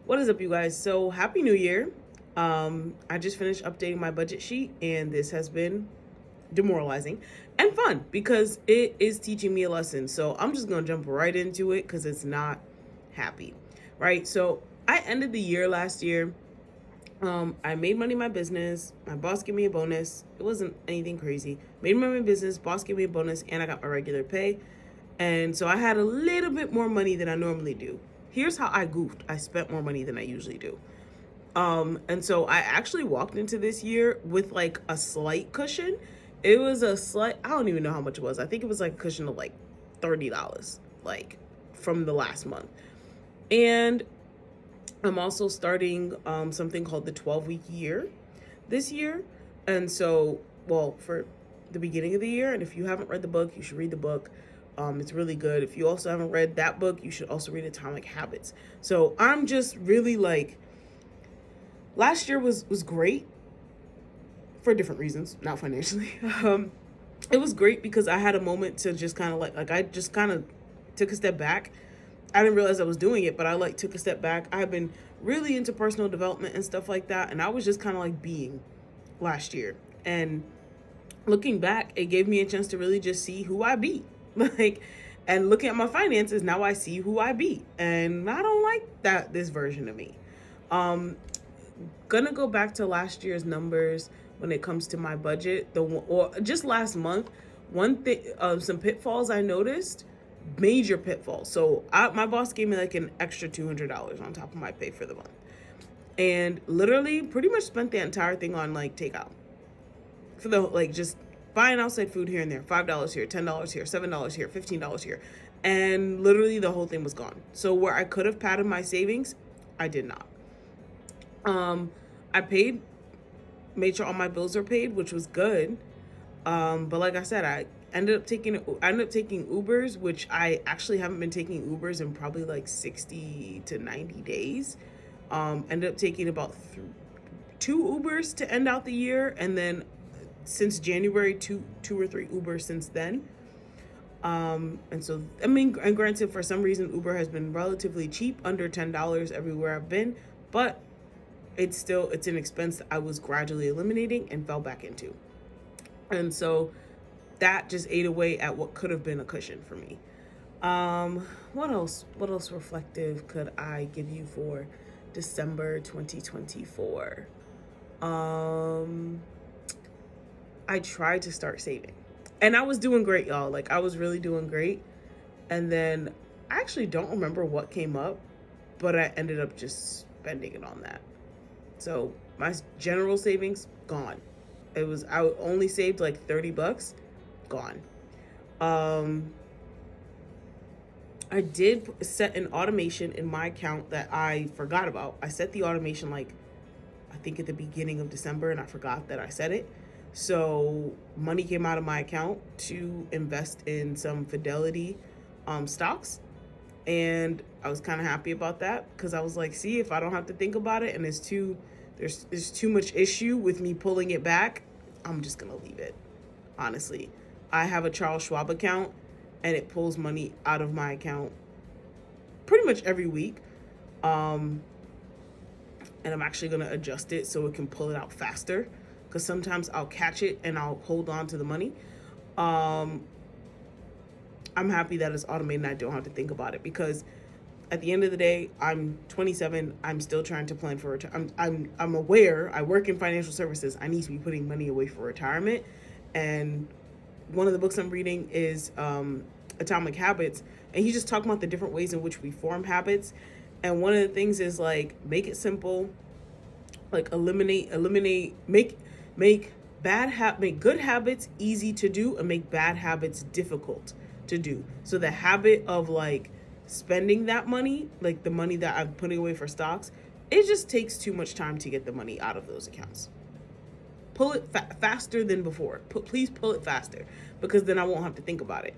What is up, you guys? So, happy new year. I just finished updating my budget sheet, and this has been demoralizing and fun because it is teaching me a lesson. So, I'm just going to jump right into it because it's not happy, right? So, I ended the year last year. I made money in my business. My boss gave me a bonus. It wasn't anything crazy. Made money in my business. Boss gave me a bonus, and I got my regular pay. And so I had a little bit more money than I normally do. Here's how I goofed. I spent more money than I usually do. And so I actually walked into this year with like a slight cushion. It was a slight, I don't even know how much it was. I think it was like a cushion of like $30, like from the last month. And I'm also starting something called the 12-week year this year. And so, well, for the beginning of the year, and if you haven't read the book, you should read the book. It's really good. If you also haven't read that book, you should also read Atomic Habits. So I'm just really like, last year was great for different reasons, not financially. It was great because I had a moment to just kind of like I just kind of took a step back. I didn't realize I was doing it, but I like took a step back. I have been really into personal development and stuff like that, and I was just kind of like being last year. And looking back, it gave me a chance to really just see who I be. Like, and looking at my finances, now I see who I be. And I don't like that this version of me. Um, Gonna go back to last year's numbers when it comes to my budget. Or just last month, one thing, some pitfalls I noticed, major pitfalls. So my boss gave me like an extra $200 on top of my pay for the month, and literally pretty much spent the entire thing on like takeout for the like just buying outside food here and there. $5 here, $10 here, $7 here, $15 here, and literally the whole thing was gone. So where I could have padded my savings, I did not. I made sure all my bills are paid, which was good. But like I said, I ended up taking Ubers, which I actually haven't been taking Ubers in probably like 60 to 90 days. Ended up taking about two Ubers to end out the year, and then since January, two or three Ubers since then. And so, I mean, and granted, for some reason, Uber has been relatively cheap, under $10 everywhere I've been, but it's an expense that I was gradually eliminating and fell back into. And so that just ate away at what could have been a cushion for me. What else? What else reflective could I give you for December 2024? I tried to start saving. And I was doing great, y'all. Like, I was really doing great. And then I actually don't remember what came up, but I ended up just spending it on that. So my general savings, gone. I only saved like $30, gone. I did set an automation in my account that I forgot about. I set the automation like, I think at the beginning of December, and I forgot that I set it. So money came out of my account to invest in some Fidelity stocks. And I was kind of happy about that because I was like, see, if I don't have to think about it and there's too much issue with me pulling it back, I'm just going to leave it. Honestly, I have a Charles Schwab account, and it pulls money out of my account pretty much every week. And I'm actually going to adjust it so it can pull it out faster, because sometimes I'll catch it and I'll hold on to the money. I'm happy that it's automated and I don't have to think about it, because at the end of the day, I'm 27. I'm still trying to plan for retirement. I'm aware I work in financial services. I need to be putting money away for retirement. And one of the books I'm reading is Atomic Habits, and he's just talking about the different ways in which we form habits. And one of the things is like, make it simple, like eliminate, make good habits easy to do, and make bad habits difficult to do. So the habit of like spending that money, like the money that I'm putting away for stocks, it just takes too much time to get the money out of those accounts. Pull it faster than before. Please pull it faster, because then I won't have to think about it.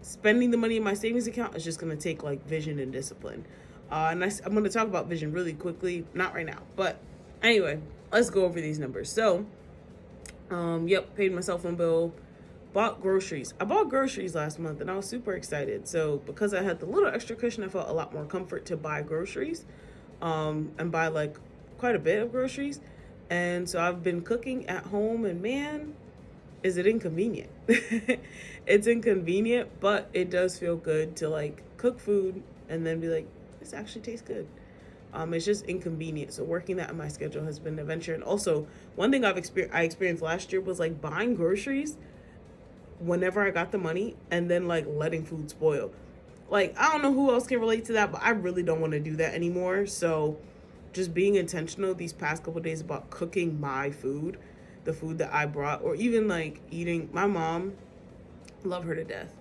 Spending the money in my savings account is just going to take like vision and discipline. And I'm going to talk about vision really quickly, not right now, but anyway, let's go over these numbers. So, yep, paid my cell phone bill. bought groceries. I bought groceries last month and I was super excited. So because I had the little extra cushion, I felt a lot more comfort to buy groceries, and buy like quite a bit of groceries. And so I've been cooking at home, and man, is it inconvenient. It's inconvenient, but it does feel good to like cook food and then be like, this actually tastes good. It's just inconvenient. So working that in my schedule has been an adventure. And also, one thing I experienced last year was like buying groceries whenever I got the money and then like letting food spoil. Like, I don't know who else can relate to that, but I really don't want to do that anymore. So just being intentional these past couple days about cooking my food, the food that I brought, or even like eating. My mom, love her to death.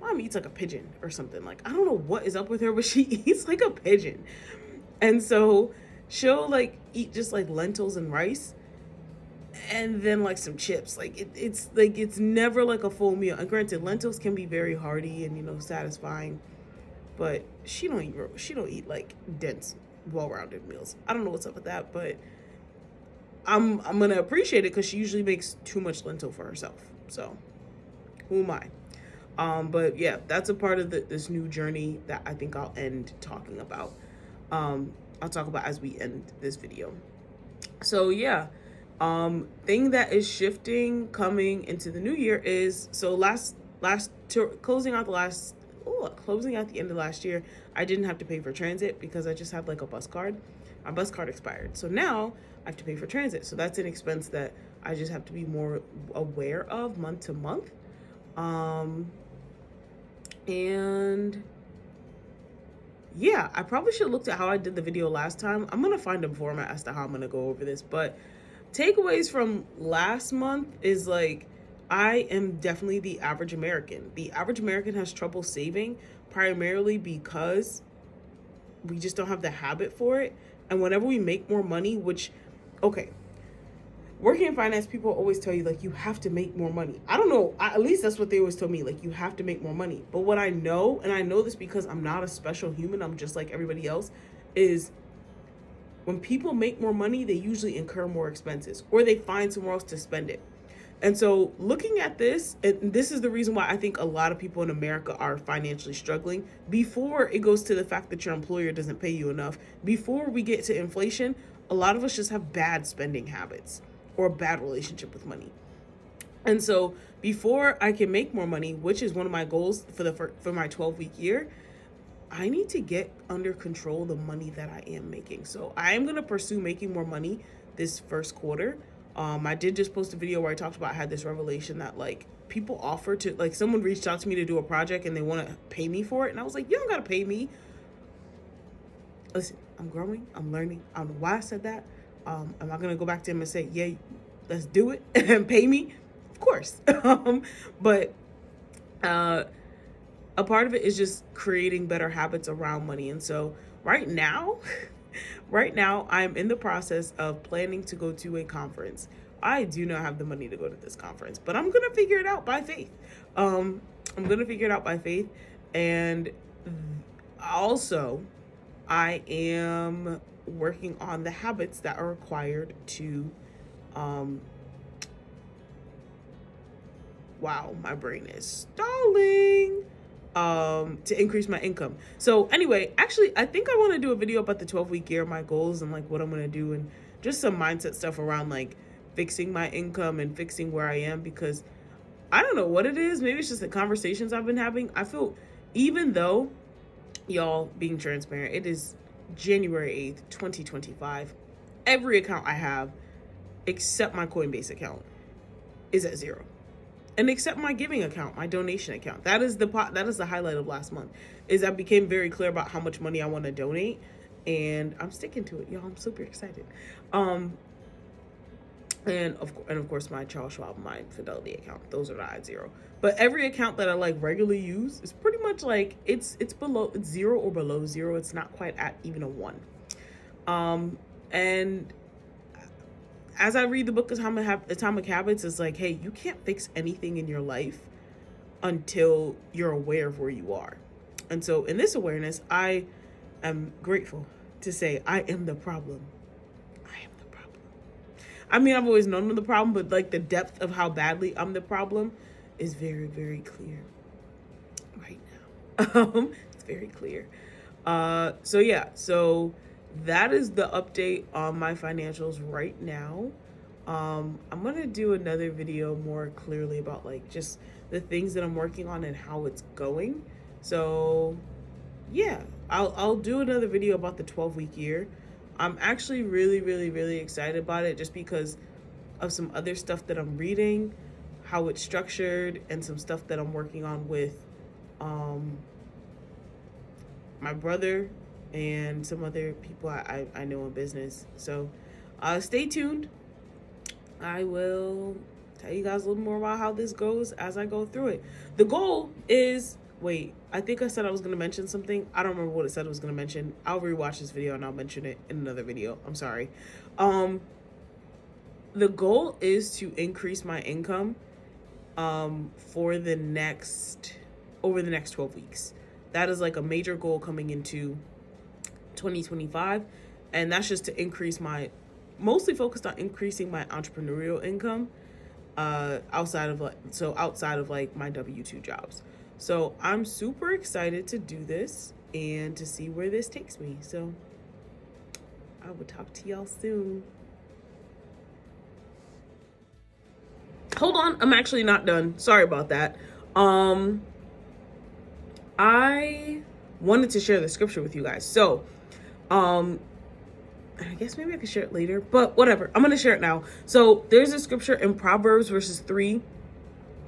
Mom eats like a pigeon or something. Like, I don't know what is up with her, but she eats like a pigeon. And so she'll like eat just like lentils and rice and then like some chips. Like it's like it's never like a full meal. And granted, lentils can be very hearty and satisfying, but she don't eat like dense, well-rounded meals. I don't know what's up with that, but I'm gonna appreciate it because she usually makes too much lentil for herself. So who am I? But yeah, that's a part of this new journey that I think I'll end talking about. I'll talk about as we end this video. So yeah, thing that is shifting coming into the new year is, so closing out the end of last year, I didn't have to pay for transit because I just had like a bus card. My bus card expired, so now I have to pay for transit. So that's an expense that I just have to be more aware of month to month. And yeah, I probably should have looked at how I did the video last time. I'm gonna find a format as to how I'm gonna go over this, but takeaways from last month is like, I am definitely the average American. The average American has trouble saving primarily because we just don't have the habit for it. And whenever we make more money, which, okay, working in finance, people always tell you like you have to make more money. I don't know, at least that's what they always tell me, like you have to make more money. But what I know, and I know this because I'm not a special human, I'm just like everybody else, is when people make more money, they usually incur more expenses or they find somewhere else to spend it. And so looking at this, and this is the reason why I think a lot of people in America are financially struggling, before it goes to the fact that your employer doesn't pay you enough, before we get to inflation, a lot of us just have bad spending habits or a bad relationship with money. And so before I can make more money, which is one of my goals for my 12-week year, I need to get under control the money that I am making. So I am going to pursue making more money this first quarter. I did just post a video where I talked about, I had this revelation that like people offer to, like someone reached out to me to do a project and they want to pay me for it. And I was like, you don't got to pay me. Listen, I'm growing, I'm learning. I don't know why I said that. Am I going to go back to him and say, yeah, let's do it and pay me? Of course. But a part of it is just creating better habits around money. And so right now, I'm in the process of planning to go to a conference. I do not have the money to go to this conference, but I'm going to figure it out by faith. And also, I am working on the habits that are required to, wow, my brain is stalling. To increase my income. So anyway, actually, I think I want to do a video about the 12-week year, my goals, and like what I'm going to do, and just some mindset stuff around like fixing my income and fixing where I am, because I don't know what it is. Maybe it's just the conversations I've been having. I feel, even though, y'all, being transparent, it is January 8th, 2025. Every account I have, except my Coinbase account, is at zero. And except my giving account, my donation account. That is the highlight of last month, is I became very clear about how much money I want to donate, and I'm sticking to it, y'all. I'm super excited. And of course my Charles Schwab, my Fidelity account, those are not at zero. But every account that I like regularly use is pretty much like it's zero or below zero. It's not quite at even a 1. And as I read the book Atomic Habits, it's like, hey, you can't fix anything in your life until you're aware of where you are. And so in this awareness, I am grateful to say I am the problem. I am the problem. I mean, I've always known I'm the problem, but like the depth of how badly I'm the problem is very, very clear right now. It's very clear. So yeah, so that is the update on my financials right now. I'm gonna do another video more clearly about like just the things that I'm working on and how it's going. So yeah, I'll do another video about the 12-week year. I'm actually really, really, really excited about it just because of some other stuff that I'm reading, how it's structured, and some stuff that I'm working on with my brother and some other people I know in business. So stay tuned. I will tell you guys a little more about how this goes as I go through it. The goal is, wait, I think I said I was going to mention something. I don't remember what it said I was going to mention. I'll rewatch this video and I'll mention it in another video. I'm sorry. The goal is to increase my income over the next 12 weeks. That is like a major goal coming into 2025. And that's just to increase mostly focused on increasing my entrepreneurial income outside of like my W-2 jobs. So I'm super excited to do this and to see where this takes me. So I will talk to y'all soon. Hold on, I'm actually not done. Sorry about that. I wanted to share the scripture with you guys. So, I guess maybe I could share it later, but whatever. I'm going to share it now. So there's a scripture in Proverbs verses 3.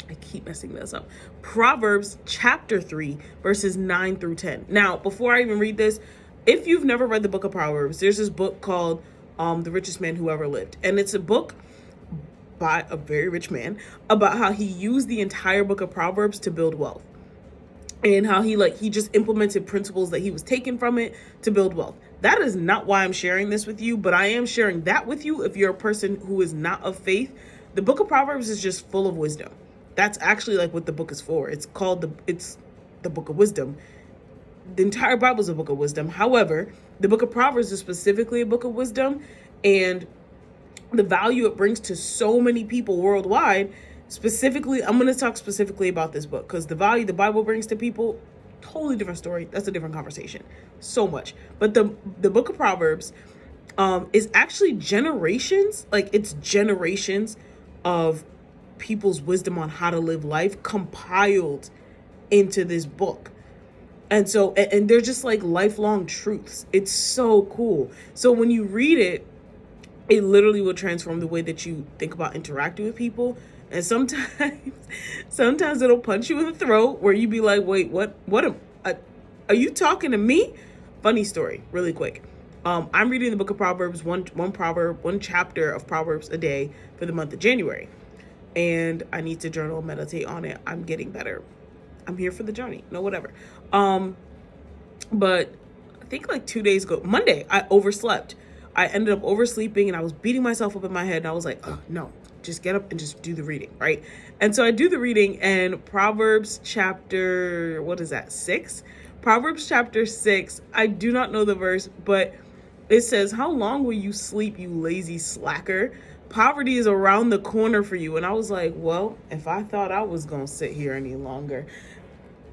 I keep messing this up. Proverbs chapter 3, verses 9 through 10. Now, before I even read this, if you've never read the book of Proverbs, there's this book called The Richest Man Who Ever Lived. And it's a book by a very rich man about how he used the entire book of Proverbs to build wealth. And how he just implemented principles that he was taken from it to build wealth. That is not why I'm sharing this with you, but I am sharing that with you if you're a person who is not of faith. The book of Proverbs is just full of wisdom. That's actually like what the book is for. It's the book of wisdom. The entire Bible is a book of wisdom. However, the book of Proverbs is specifically a book of wisdom, and the value it brings to so many people worldwide. Specifically, I'm going to talk specifically about this book because the value the Bible brings to people, totally different story. That's a different conversation. So much. But the book of Proverbs is actually generations of people's wisdom on how to live life compiled into this book. And so, and they're just like lifelong truths. It's so cool. So when you read it, it literally will transform the way that you think about interacting with people. And sometimes it'll punch you in the throat where you be like, wait, are you talking to me? Funny story, really quick. I'm reading the book of Proverbs, one chapter of Proverbs a day for the month of January. And I need to journal and meditate on it. I'm getting better. I'm here for the journey. No, whatever. But I think like 2 days ago, Monday, I overslept. I ended up oversleeping and I was beating myself up in my head. And I was like, oh, no. Just get up and just do the reading, right? And so I do the reading, and Proverbs chapter, 6? Proverbs chapter 6, I do not know the verse, but it says, how long will you sleep, you lazy slacker? Poverty is around the corner for you. And I was like, well, if I thought I was going to sit here any longer.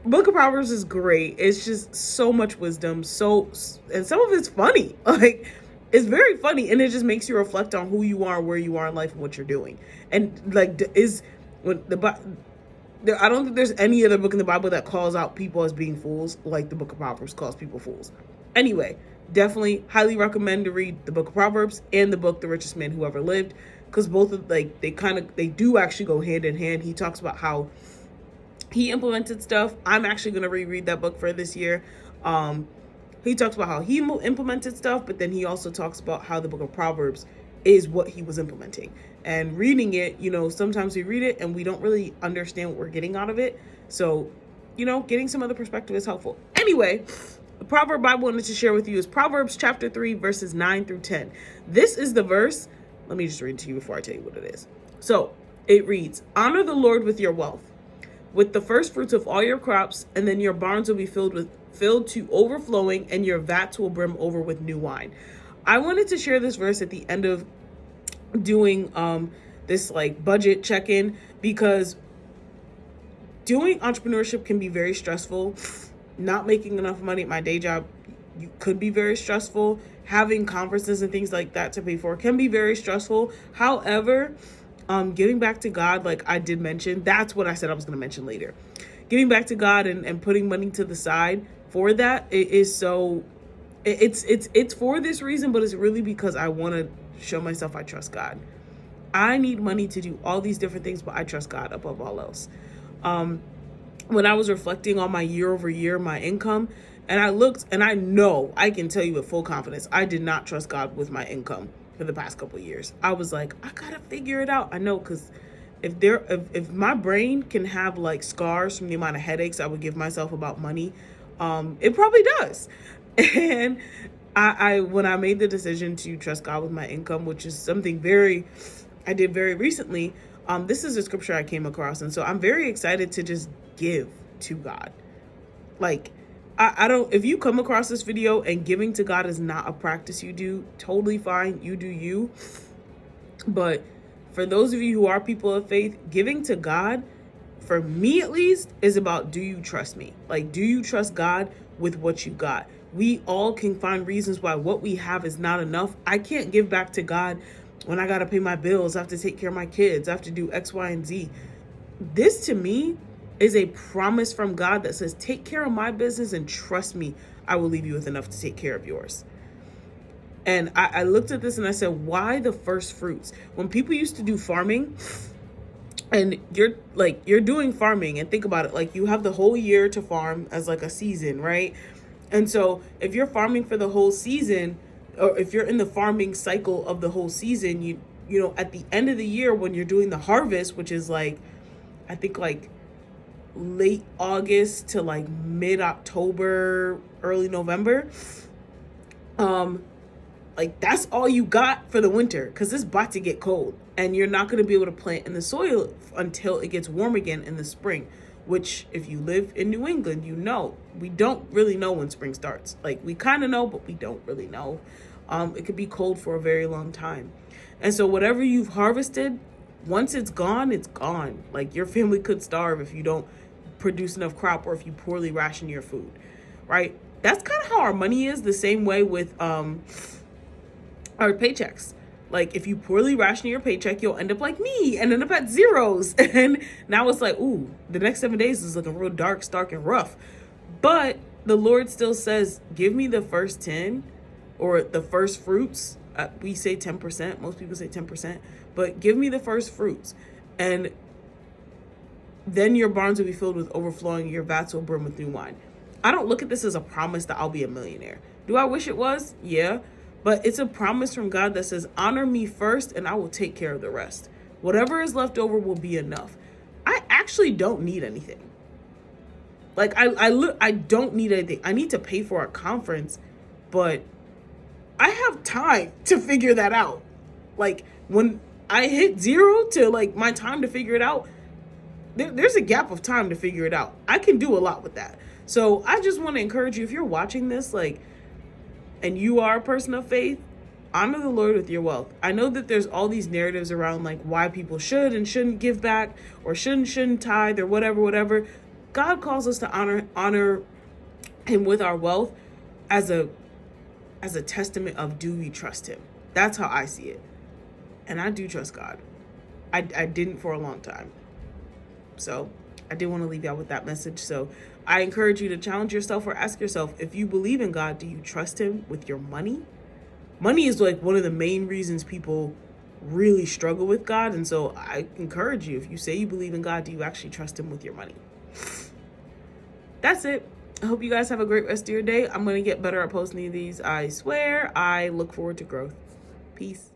Book of Proverbs is great. It's just so much wisdom. And some of it's funny. Like, it's very funny, and it just makes you reflect on who you are, where you are in life, and what you're doing. And like, I don't think there's any other book in the Bible that calls out people as being fools like the book of Proverbs calls people fools. Anyway, definitely highly recommend to read the book of Proverbs and the book The Richest Man Who Ever Lived, because both of they do actually go hand in hand. He talks about how he implemented stuff. I'm actually going to reread that book for this year. He talks about how he implemented stuff, but then he also talks about how the book of Proverbs is what he was implementing. And reading it, sometimes we read it and we don't really understand what we're getting out of it. So, getting some other perspective is helpful. Anyway, the proverb I wanted to share with you is Proverbs chapter 3, verses 9 through 10. This is the verse. Let me just read it to you before I tell you what it is. So it reads, honor the Lord with your wealth, with the first fruits of all your crops, and then your barns will be filled to overflowing, and your vats will brim over with new wine. I wanted to share this verse at the end of doing this like budget check-in, because doing entrepreneurship can be very stressful. Not making enough money at my day job could be very stressful. Having conferences and things like that to pay for can be very stressful. However, giving back to God, like I did mention, that's what I said I was going to mention later. Giving back to God and putting money to the side for that, it is so, it's for this reason, but it's really because I want to show myself I trust God. I need money to do all these different things, but I trust God above all else. When I was reflecting on my year over year, my income, and I looked, and I know, I can tell you with full confidence, I did not trust God with my income for the past couple of years. I was like, I gotta figure it out. I know, because if my brain can have like scars from the amount of headaches I would give myself about money, it probably does. And I when I made the decision to trust God with my income, which is something I did very recently, this is a scripture I came across, and so I'm very excited to just give to God. Like, I don't, if you come across this video and giving to God is not a practice you do, totally fine, you do you. But for those of you who are people of faith, giving to God, for me at least, is about, do you trust me? Like, do you trust God with what you got? We all can find reasons why what we have is not enough. I can't give back to God when I got to pay my bills, I have to take care of my kids, I have to do X, Y, and Z. This to me is a promise from God that says, take care of my business and trust me, I will leave you with enough to take care of yours. And I looked at this and I said, why the first fruits? When people used to do farming, and you're doing farming, and think about it, like you have the whole year to farm as like a season, right? And so if you're farming for the whole season, or if you're in the farming cycle of the whole season, you know, at the end of the year when you're doing the harvest, which is like, I think like late August to like mid-October, early November, like that's all you got for the winter, because it's about to get cold and you're not going to be able to plant in the soil until it gets warm again in the spring, which if you live in New England, you know, we don't really know when spring starts. Like we kind of know, but we don't really know. It could be cold for a very long time. And so whatever you've harvested, once it's gone, it's gone. Like your family could starve if you don't produce enough crop, or if you poorly ration your food, right? That's kind of how our money is, the same way with our paychecks. Like if you poorly ration your paycheck, you'll end up like me and end up at zeros. And now it's like, ooh, the next 7 days is looking real dark, stark, and rough. But the Lord still says, give me the first 10, or the first fruits. We say 10%. Most people say 10%. But give me the first fruits. And then your barns will be filled with overflowing. Your vats will brim with new wine. I don't look at this as a promise that I'll be a millionaire. Do I wish it was? Yeah. But it's a promise from God that says, honor me first and I will take care of the rest. Whatever is left over will be enough. I actually don't need anything. Like I don't need anything. I need to pay for a conference, but I have time to figure that out. Like when I hit zero to like my time to figure it out, there's a gap of time to figure it out. I can do a lot with that. So I just want to encourage you, if you're watching this, like, and you are a person of faith, honor the Lord with your wealth. I know that there's all these narratives around like why people should and shouldn't give back, or shouldn't tithe, or whatever. God calls us to honor him with our wealth as a testament of, do we trust him? That's how I see it. And I do trust God. I didn't for a long time. So I did want to leave y'all with that message. So I encourage you to challenge yourself, or ask yourself, if you believe in God, do you trust him with your money? Money is like one of the main reasons people really struggle with God. And so I encourage you, if you say you believe in God, do you actually trust him with your money? That's it. I hope you guys have a great rest of your day. I'm going to get better at posting these. I swear. I look forward to growth. Peace.